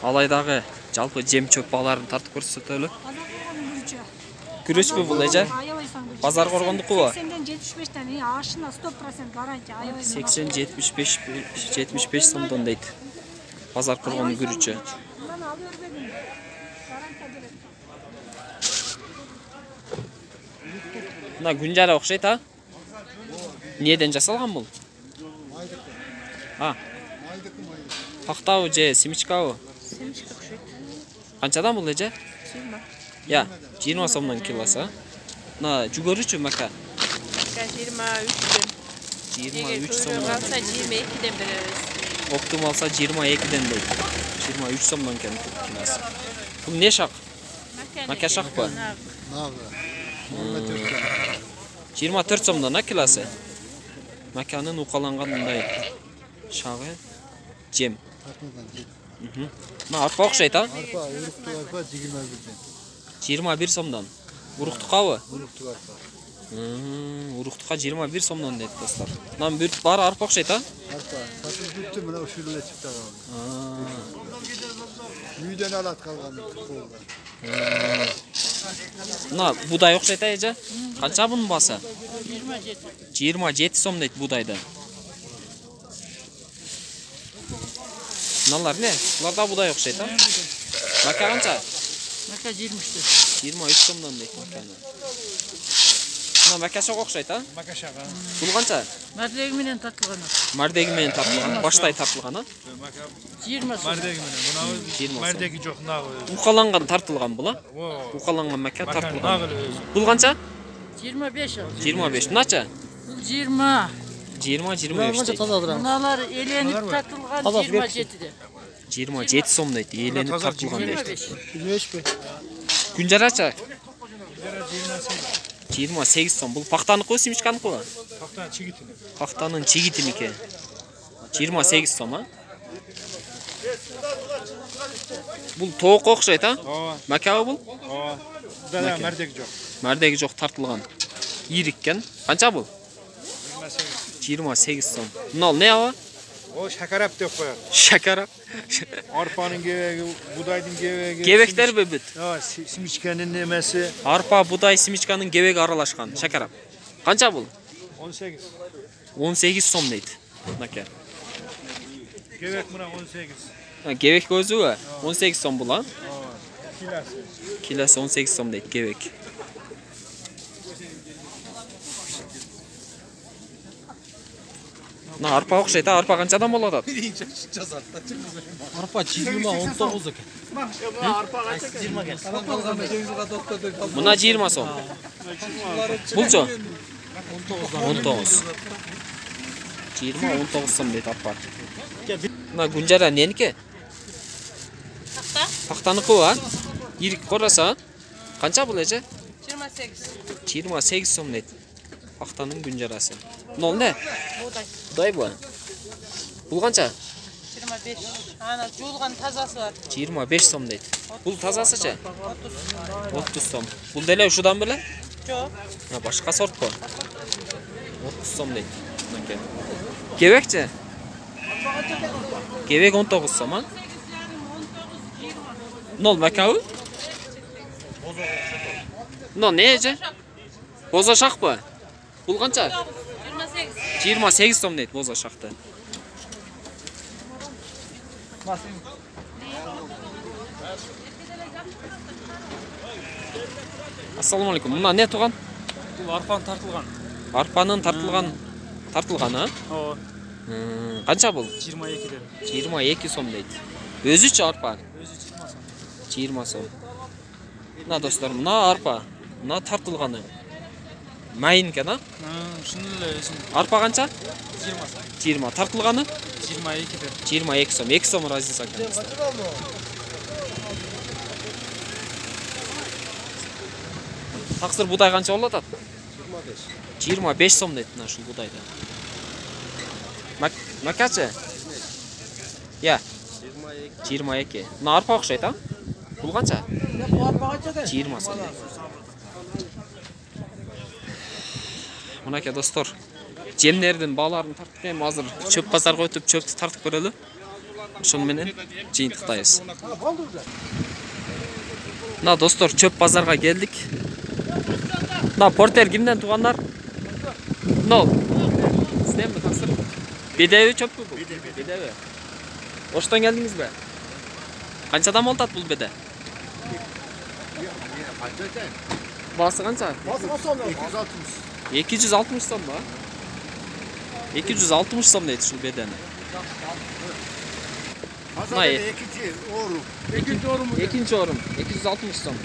Алайдағы жалпы жем чөп бағаларын тартып көрсөтөлү. Күрөчпү бул эже? Базар коргондуку бу? 80-ден 75-тен ашына 100% гарантия. 80-75 сомдон дейт. Базар коргону күрүчү. Мына күнжара окшойт, а? Неден жасалган бул? Пактабы же семечкабы? Семечка окшойт. Канчадан бул эже? 20. Я, 20 сомдон килосы. Мына жүгөрүчү мака. 23 сом. Алса 22-ден беребиз. Оптум алса 22-ден дейт. 23 сомдон экен килосы. Бул не шак? Мака шакпы? Нагы. 24 сомдон килосы. Маканын укаланган мындай шагы жем. Мына арпа окшойт, а? Арпа, уруктук арпа 21-ден. 21 сомдон. Уруктукабы? Уруктук арпа. Уруктукка 21 сомдон дейт достор. Мына бүт баары арпа окшойт, а? Арпа, сатып бүттү, мына ушул эле чыктı калган. Үйдөн алат калган. Мына будай окшойт, эже? Канча бунун баасы? 27. 27 сом дейт будайды. Мыналар не? Булар да будай окшойт, а? Мака канча? Мака 23. 23 сомдон дейт маканы. Мына мака шак окшойт, а? Мака шага. Бул канча? Мардеги менен тартылган. Мардеги менен тартылган, баштай тартылган, а? 20 сом. Мардеги менен. Мунабы 20 мардеги жок, нагы. Укаланган тартылган бул, а? Укаланган мака тартылган. Бул канча? 25. 25. Мынача? 20. 20-25 дейт. Мыналар эленип тартылган 27-де. 27 сом дейт. Эленип тартылган дейт. 25. Күнжарача? 28 сом. Бул пактаныкы, семечканыкы? Пактан чигитини. Пактанын чигитиники. 28 сом, а? Бул тоок окшойт, а? Макабы бул? Да, мардеги жок. Мардеги жок, тартылган. Ириккен. Канча бул? 28. 28 сом. Мынал не аба? О, шакарап деп коёт. Шакарап. Арпанын кебеги, будайдын кебеги. Кебектерби бүт? Семечканын немеси. Арпа, будай, семечканын кебеги аралашкан. Шакарап. Канча бул? 18. 18 сом дейт. Мака. Кебек мына 18. Кебек көзүбү? 18 сом бул, а? Киласы. Киласы 18 сом дейт кебек. Мына арпа окшойт, а? Арпа канчадан болот атат? Арпа 20-19 экен. Мына 20 сом. Булчу? 19. 20-19 сом дейт арпа. Мына күнжара неники? Пактаныкы, а? Ирик кораса? Канча бул эже? 28. 28 сом дейт. Пактанын күнжарасы. Нол не? Будай. Будай бу. Бул канча? 25. Ана жуулган тазасы бар. 25 сом дейт. Бул тазасычы? 30. 30 сом. Бул деле ушудан беле? Жок. Башка сорт бу. 30 сом дейт. Кебекчи? Кебек 19 сом, а? Нол макабы? Нол не эже? Бозо шакпы? Бул канча? 28. 28 сом дейт бозо шакты. Ассаламу алейкум. Мына не туган? Бул арпанын тартылган. Арпанын тартылган, а? Ооба. Канча бул? 22-ден. 22 сом дейт. Өзүчү арпа? Өзү 20 сом. 20 сом. Мына достор, мына арпа. Мына тартылганы. Майын экен, а? Ушунун эле өзүн Арпа канча? 20 сом. 20. Тартылганы? 22-ден. 22 сом. 2 сом разница экен. Таксыр будай канча болот атат? 25 сом дейт мына ушул будайды. Макачы? Я. 22. Мына арпа окшойт, а? Бул канча? 20 сом. Мынакей достор, жемдердин бааларын тартып кем, азыр чөп базарга өтүп чөптү тартып көрөлү. Ошону менен жыйынтыктайбыз. Мына достор, чөп базарга келдик. Мына портер кимден тугандар? Мына сизденби таксыр? Бедеби чөппү бул? Бедеби. Оштон келдиңизби? Канчадан болот бул беде? Басы канча? 260 сом ба? 260 сом дейт ушул бедени. Мына экинчи орун 260 сом.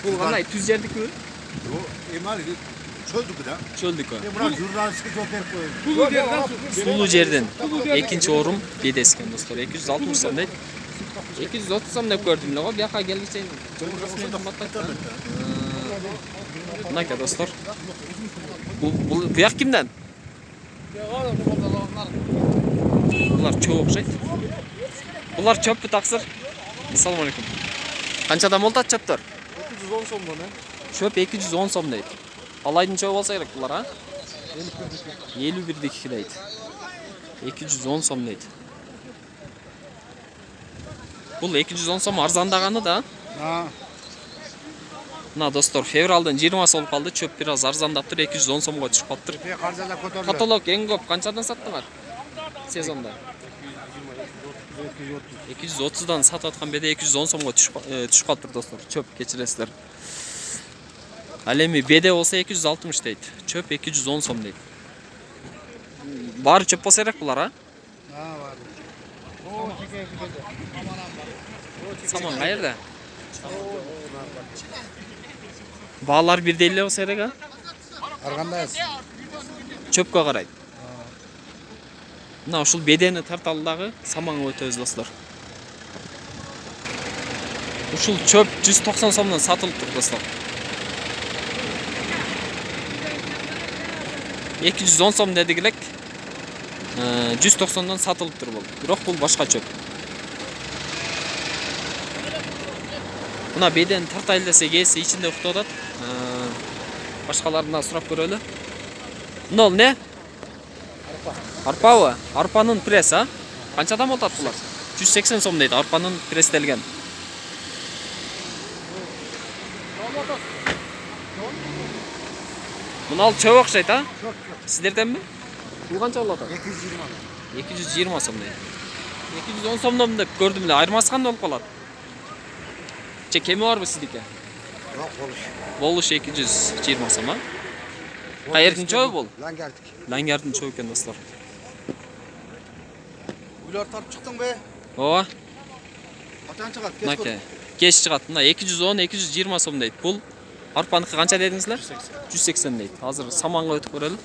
Бул кандай түз жердикби? Чөлдүкү. Сулуу жерден экинчи орун бедеси экен достор. 260 сом дейт. 230 сом деп көрдүм эле го. Бияка келгиче мынакей достор. Бул буяк кимден? Булар чөп окшойт. Булар чөппү таксыр? Ассаламу алейкум. Канчадан болот чөптөр? 210 сомдон, Чөп 210 сом дейт. Алайдын чөбү болсо керек булар, а? 51 дейт. 210 сом дейт. Бул 210 сом арзандаганы да. Мына достор, февралдын 20-сы болуп калды. Чөп бир аз арзандаптыр, 210 сомго түшүп калыптыр. Каталог эң көп канчадан саттыңар? Сезонда 230дан сатып аткан беде 210 сомго түшүп калыптыр достор. Чөп кечиресиздер. Ал эми беде болсо 260 дейт. Чөп 210 сом дейт. Баары чөп болсо керек булар, а? Саман каерде? Баалар бирдей эле болсо керек, а? Ар кандай? Чөпкө карайт. Мына ушул бедени тарталы дагы саманга өтөбүз достор. Ушул чөп 190 сомдон сатылып тур достор. 210 сом дедик элек. 190дон сатылып тур бул. Бирок бул башка чөп. Мына бедени тартайлы десек ээси ичинде уктап атат. Башкаларынан сурап көрөлү. Мына не? Арпабы? Арпанын пресс, а? Канчадан болот булар? 180 сом дейт арпанын пресстелген. Мына чөп окшойт, а? Сиздерденби? Бул канча болот? 220 сом дейт. 210 сомдон деп көрдүм эле. Айырмасы кандай болуп калат? Че кеми барбы сиздике? Жок, Болуш 220 сом, а? Каердин чөбү бул? Лангардик. Лангардын чөбү экен достор. Улар тартып чыктың бе? Ооба. Качан чыгат? Мынакей. Кеч чыгат. Мына 210-220 сом дейт. Бул арпаныкы канча дедиңиздер? 180 дейт. Азыр саманга өтүп көрөлү.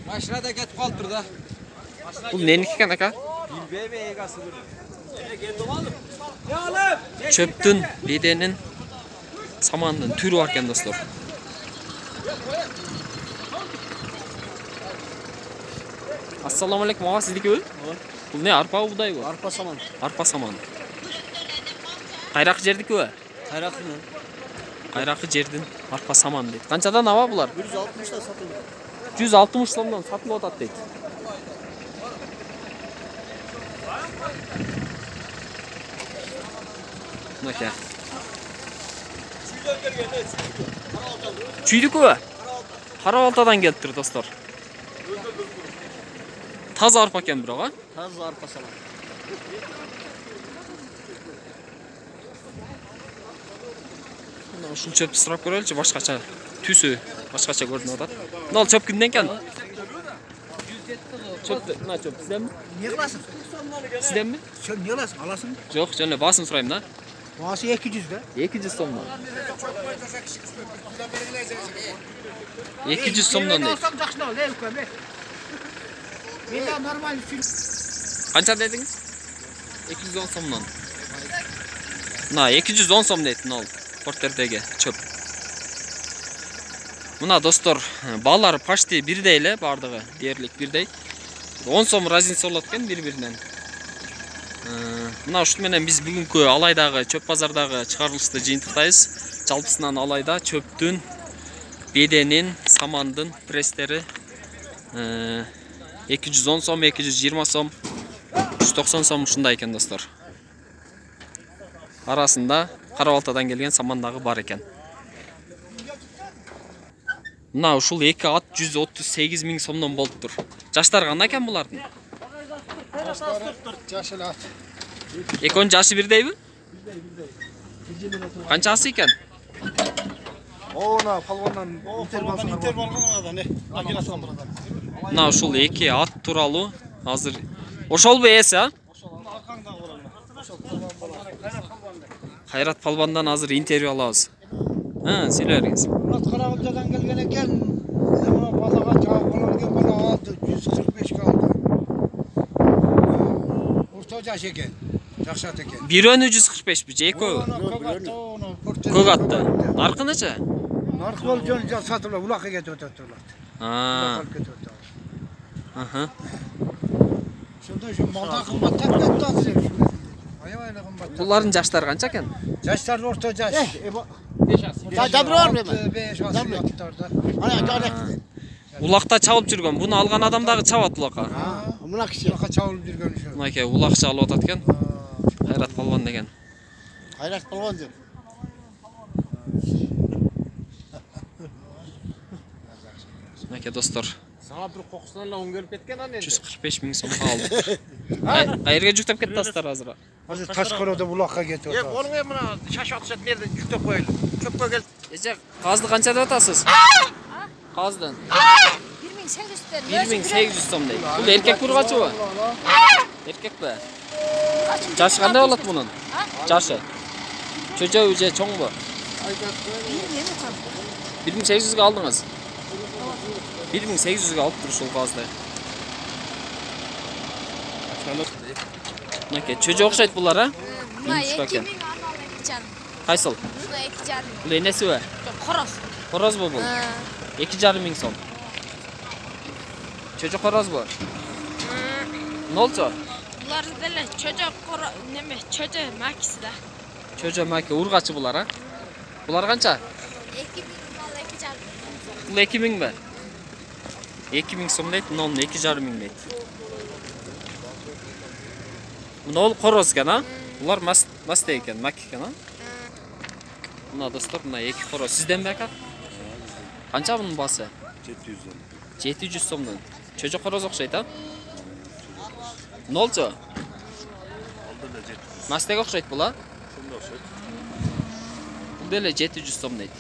Машинада кетип калыптыр да. Бул неники экен ака? Билбейм, эгасыдыр. Чөптүн, беденин, самандын түрү бар экен достор. Ассаламу алейкум, ага сиздикиби? Бул не, арпа будайбы? Арпа саман. Арпа саман. Кайракы жердикиби? Кайракыны. Кайракы жердин арпа саман дейт. Канчадан аба булар? 160 сатылды. 160 сомдон сатылып атат дейт. Мынакей. Чүйдүкүбү? Кара Балтадан келиптир достор. Таза арпа экен бирок, а? Таза арпа саман. Ушул чөптү сурап көрөлүчү, башкача түсү башкача көрүнүп атат. Мына чөп кимден экен? Чөптү, мына чөп сизденби? Не кыласың? Сизденби? Сен не кыласың? Аласың? Жок, жөн эле баасын сурайм да. Баасы 200 да. 200 сомдон. 200 сомдон дейт. Алсам жакшы ал, өлкөм. Мен да нормаль фильм. Канча дедиңиз? 210 сомдон. Мына 210 сом дейт мына портердеги чөп. Мына достор, баалары почти бирдей эле, бардыгы дээрлик бирдей. 10 сом разница болот экен бири-биринен. Мына ушул менен биз бүгүнкү Алайдагы чөп базардагы чыгарылышты жыйынтыктайбыз. Жалпысынан Алайда чөптүн Bedenin, samandın presteri 210 som, 220 som, 190 som ушундай экен достор. Арасында Карабалтадан келген самандағы бар екен. Мына ушул 2 ат 138 000 сомдон болуп тур. Жаштар кандай экен булардын? Жашыл ат. Экөөнүн жашы бирдейби? Канчасы экен? Оона палвандан интер болгон не? Акиласан buradan. Мына ушул 2 ат тууралуу азыр ошолбу ээси, а? Кайрат палвандан азыр интервью алабыз. Сүйлөңүз. Мурат Карабалжадан келген экен. Мына балага жабып алган бала алды 145 калды. Орто жаш экен. Жакшат экен. Бирөөнү 145 же экөө? Көк атты. Наркы нече? Наркы бол жөн сатылып улакка кетип өтөттүр. Şunda şu malda kımbattap ketdi azır. Ayağıyla kımbattap. Булардын жаштары канча экен? Yaşlar orta yaş. Dabır var mı? 5 asıl yattarda. Ana dönek. Улакта чабып жүргөн. Буну алган адам дагы чабат улакка. Mına kişi. Ulaka çavulup жүргөн şu. Мынакей улак чалып атат экен. Кайрат палван деген. Hayrat balon diyor. Мынакей достор. Sana bir kokusundan on görüp etken annen. 145 000 сомго алдык. Кайерге жүктөп кеттасыздар азыр? Hazır taş koroda ulakka getdi. Ye onun ya buna şaş atışat nereden yüktep koyuldu. Çöp koy gel. Эже, казды канча деп атасыз? Каздын 1800 сом дейт. Бул эркек бургачыбы? Эркекпи? Жашы кандай болот мунун? Жашы. Чөчөбү же чоңбу? 1800ге алдыңыз. 1800ге алып тур ушул казды. Мынакей чөжө окшойт булар, а? Кайсыл? Бул энесиби? Хороз. Корозбу бул? 2,5 миң сом. Чөжө корозбу? Нолчо? Bunlar böyle çocuk çocuk makisi da. Чөжө маки ургачы булар, а? Булар канча? 2.000 Бул 2 миңби? 2 миң сом дейт, мунун 2,5 миң дейт. Мына ол короз экен, а? Булар масте экен, маки экен, а? Мына достор, мына 2 короз. Сизден бе ака? Канча мунун басы? 700 сом. 700 сомдон. Чөжө короз окшойт, а? Нолчо? Мастеге окшойт бул, а? Бул деле 700 сом дейт.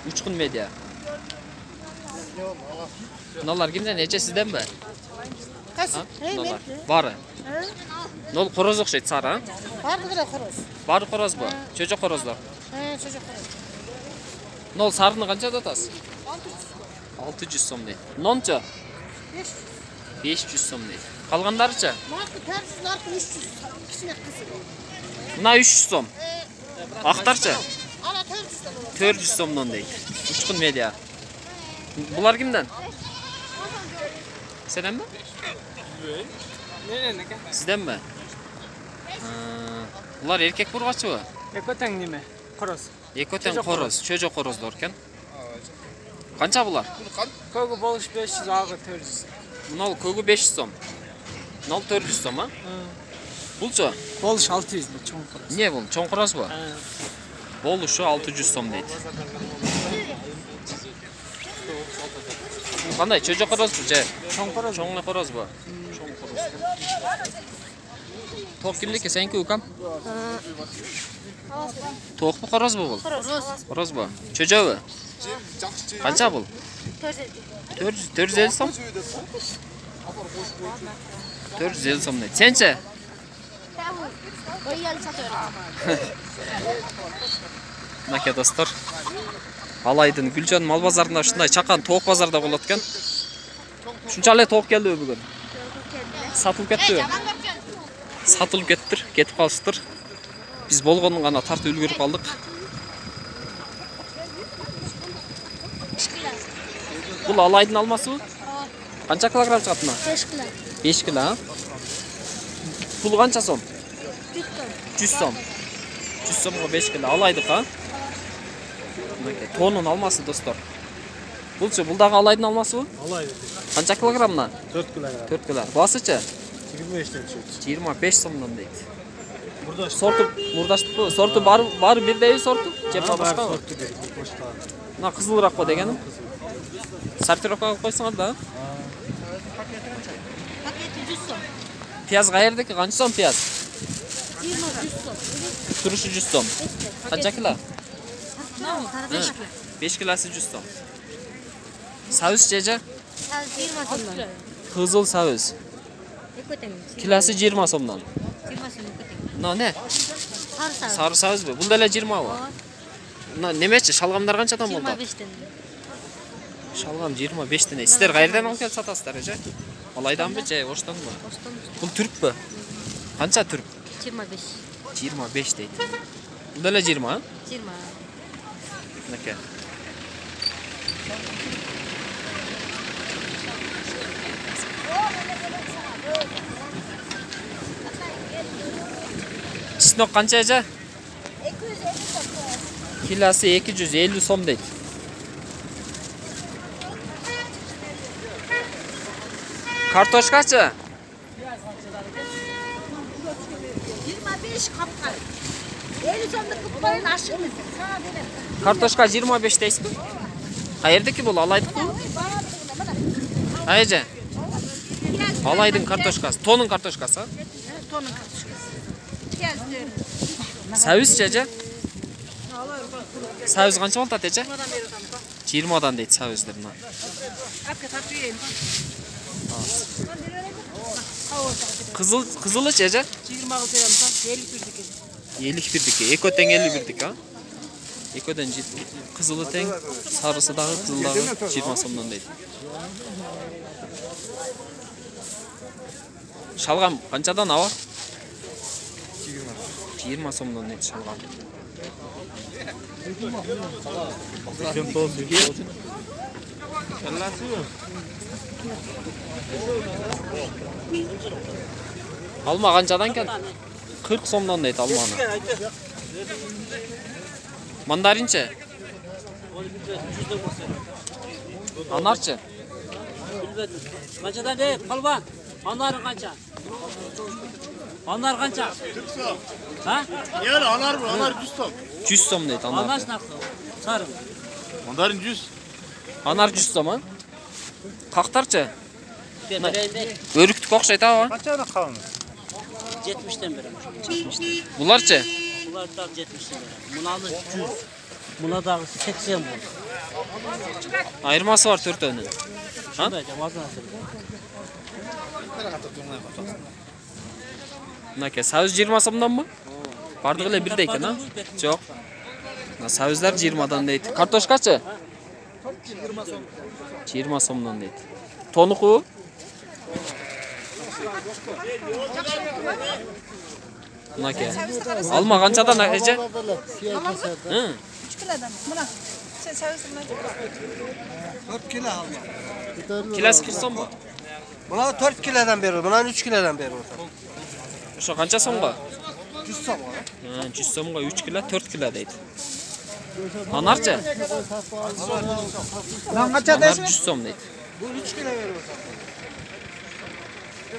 Учкун медиа. Мыналар кимден? Эже сизден бе? Мыналар. Бары. Нол короз окшойт, сары, а? Barbıra horoz. Бары корозбу? Чөжө короздор. Çocuk horoz. Нол сарыны канча деп атасыз? 600 сом дейт. Нончо? 500 сом дейт. Калгандарычы? Markı tersiz narkı 300. Kişine kızı. Мына 300 сом. Актарчы? Ana tersiz de olur. 400 сомдон дейт. Учкун медиа. Булар кимден? Сенен бе? Сизден бе? Булар эркек бургачыбы? Экотең неме? Короз. Экотен короз, чөжө короздор экен. Канча булар? Көгü болуш 500, агы 400. Мынал көгү 500 сом. Мынал 400 сом, а? Булчу? Болуш 600 бу чоң короз. Не бул? Чоң корозбу? Болушу 600 сом дейт. Кандай чөжө корозбу же? Чоң короз. Чоң корозбу? Чоң короз. Ток кимдики? Сеники укам? Токпу корозбу бул? Корозбу. Чөжөбү? Канча бул? 450 сом? 450 сом дейт. Сенчи? Мынакей достор. Алайдын Гүлжан мал базарында ушундай чакан тоок базарда болот экен. Ушунча эле тоок келдиби бүгүн? Сатылып кеттиби? Сатылып кеттир, кетип калыштыр. Биз болгонун гана тартып үлгүрүп калдык. Бул алайдын алмасыбы? Канча килограмм чыгат мына? 5 кило, а? Пул канча сом? 100 сом. 100 сомго 5 кило алайдык, а? Тонун алмасы достор. Булчу, булдагы алайдын алмасы бу? Алайды. Канча килограммдан? 4 килограмм. 4 кг. Басычы? 25'ten düşüyor. 25 сомдон дейт. Burada Сорту мурдаштыкпы? Сорту бары бирдей сорту? Же башка? sortu değil. Başka. Мына кызылыраак го дегеним. Сортировка кылып койсоңор да. Paketi 100 som. Piyaz qayerdeki? Qancha so'm piyaz? 20 100 som. Turushi 100 so'm. Qancha kilo? 5 kilo. 5 kilosi 100 so'm. Savus jeje? 20 somdan. Qizil savus. Kilosi 20 so'mdan. 20 som. Buna ne? Sarı Sarı savus bu. Bunda ele 20 bu. Buna nemeçi? Şalgamlar qanchadan bo'ldi? 25'ten. Şalgam 25'ten. Sizler qayerdan olib kelip satasыздар же? Alaydanmı же, Oştanmı? Bu Türk mü? Qancha Türk? 25. 25 deydi. Bunda ele 20 ha? 20. Naka. Çisnok qancha eja? 250 kilosi 250 so'm deydi. Kartoshkachi? 25 kapkar. 50 somda kupayın aşkınız. Sana verin. Kartoshka 25 deysizmi? Qayerdeki bu? Alaydık mı? Ayıca. Alaydın kartoshkası. Tonun kartoshkası. Tonun karışkası. Gel diyorum. Savus jeje? Savus qancha bo'ldi techa? 20dan deydi savuslar buna. Apka tatıyın. Kızılı jeje? 20 altıyorum. 50 türdük. 51 diki. Ekoten 51 dik ha. Ekoten kızılı teng, sarısı dağı, kızıl dağı 20 so'mdan deydi. Şalgam qanchadan ava? 20 so'mdan deydi şalgam. Alma qanchadan keldi? 40 so'mdan deydi almani. Mandarinchi? Anarchi? Qanchadan de palvon? Anar qancha? Anar qancha? 40 so'm. Ha? Yani anar mı? Anar 100 so'm. 100 so'm deydi Anar anar. shunaqa. Sarı. Mandarin 100. Anar 100 so'm ha? Qaqtarchi? Bereyinde Örüktük o'xshaydi ha. Kaçana kalmış? 70'ten beri. Bularchi? Bunlar da 70'ten beri. Bunalı 100. Buna da 80 bu. Ayırması var 4 tane. Ha? Şurada vazn Naka, savuz 20 so'mdan mı? Bardığıyla bir deyken ha? Çok. Savuzlar 20'dan deydi. Kartoshkachi? 20 so'mdan deydi. Tonuqu? Naka. Alma qanchadan eja? Hı. 3 kilodan. Buna. Sen seversin mi? 4 kilo alma. Kilosi 40 so'm mu? Buna 4 kilodan beri, buna 3 kilodan beri orada. O'sha qancha so'mga? 100 so'm. Ha, 100 so'mga 3 kilo, 4 kilo deydi. Anarchi? Lan kaça Anar deysiz? 100 so'm deydi. Bu 3 kilo veriyor.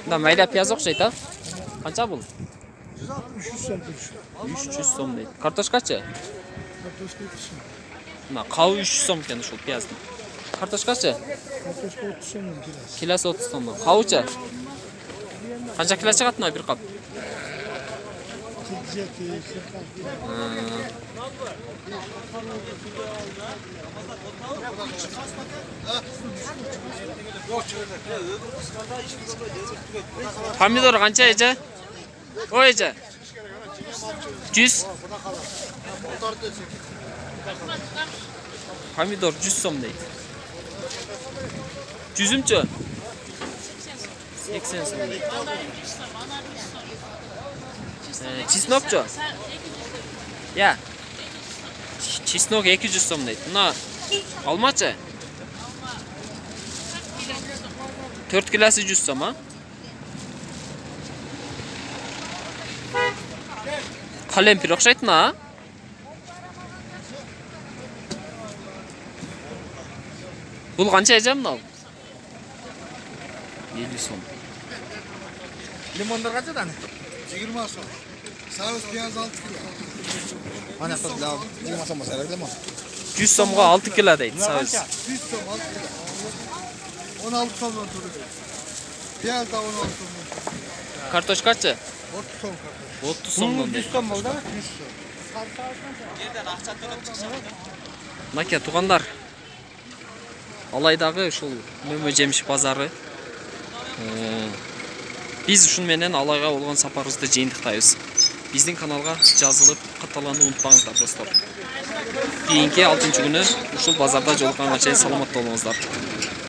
Da mayda piyaz o'xshaydi ha? Qancha bu? 160 so'm turuş. 300 so'm deydi. Kartoshkachi? Kartoşka 30 so'm. Na, qavi 300 so'm ekan shu piyozni. Kartoshkachi? Kartoşka 30 so'm kilosi. Kilosi 30 so'mdan. Qavichi? Qancha kilo chiqadi buna bir qop? 47 Pomidor qancha eja? O eja? 100. Pomidor 100 so'm deydi. 100'ümçü? 80 so'm. Чеснокчу? Ya. Чеснок 200 so'm deydi. Buna almachi? 4 kilosi 100 so'm ha? Qalempir o'xshaydi ha? Бұл қанша әжем мынау? 50 сом. Limonlar kaça tane? 20 сом. Сауыз пияз 6 кило. Ana kız la 20 soma sayar limon. 100 сомға 6 кило дейді сауыз. 100 сом 6 кило. 16 сомдан тұрды. Пияз да 16 сом. Картош қанша? 30 сом картош. 30 сомдан дейді. 100 сом болды. 100 сом. Мынакей туғандар. Алайдағы ушул мөмө жемиш базары. Биз ушун менен Алайга болгон сапарыбызды жыйынтыктайбыз. Биздин каналга жазылып катталууну унутпаңыздар достор. Кийинки 6-күнү ушул базарда жолукканга чейин саламатта болуңуздар.